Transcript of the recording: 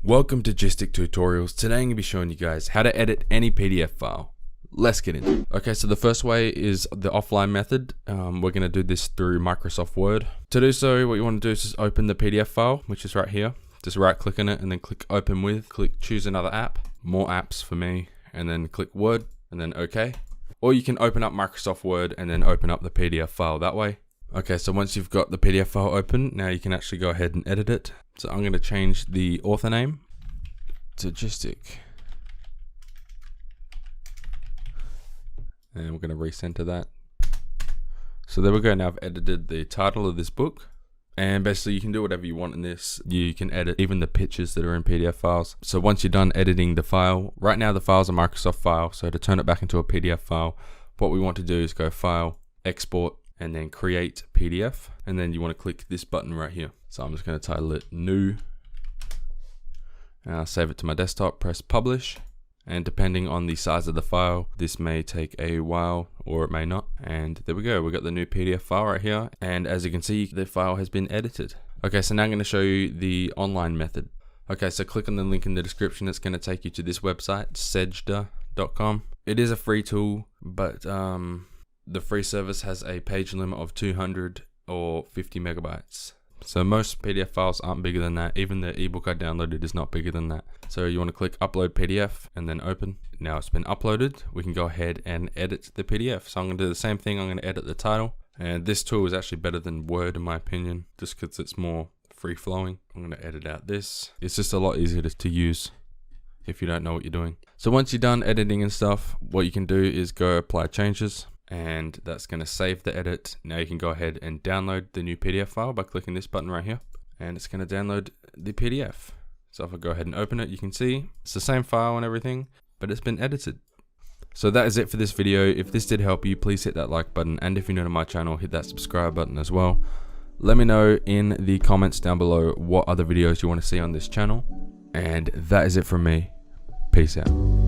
Welcome to GysticTutorials. Today I'm going to be showing you guys how to edit any PDF file. Let's get into it. Okay, so the first way is the offline method. We're going to do this through Microsoft Word. To do so, what you want to do is just open the PDF file, which is right here. Just right click on it and then click open with, click choose another app, more apps for me, and then click Word and then OK. Or you can open up Microsoft Word and then open up the PDF file that way. Okay, so once you've got the PDF file open, now you can actually go ahead and edit it. So I'm going to change the author name to Gistic. And we're going to recenter that. So there we go. Now I've edited the title of this book. And basically you can do whatever you want in this. You can edit even the pictures that are in PDF files. So once you're done editing the file, right now the file's a Microsoft file. So to turn it back into a PDF file, what we want to do is go File, Export, and then Create PDF. And then you want to click this button right here. So I'm just going to title it New. And I'll save it to my desktop, press Publish. And depending on the size of the file, this may take a while or it may not. And there we go, we got the new PDF file right here. And as you can see, the file has been edited. Okay, so now I'm going to show you the online method. Okay, so click on the link in the description. It's going to take you to this website, sejda.com. It is a free tool, but the free service has a page limit of 200 or 50 megabytes. So most PDF files aren't bigger than that. Even the ebook I downloaded is not bigger than that. So you want to click upload PDF and then open. Now it's been uploaded. We can go ahead and edit the PDF. So I'm going to do the same thing. I'm going to edit the title. And this tool is actually better than Word in my opinion, just because it's more free flowing. I'm going to edit out this. It's just a lot easier to use if you don't know what you're doing. So once you're done editing and stuff, what you can do is go apply changes. And that's going to save the edit. Now you can go ahead and download the new PDF file by clicking this button right here, and it's going to download the PDF. So if I go ahead and open it, you can see it's the same file and everything, but it's been edited. So that is it for this video. If this did help you, please hit that like button, and if you're new to my channel, hit that subscribe button as well. Let me know in the comments down below what other videos you want to see on this channel, and that is it from me. Peace out.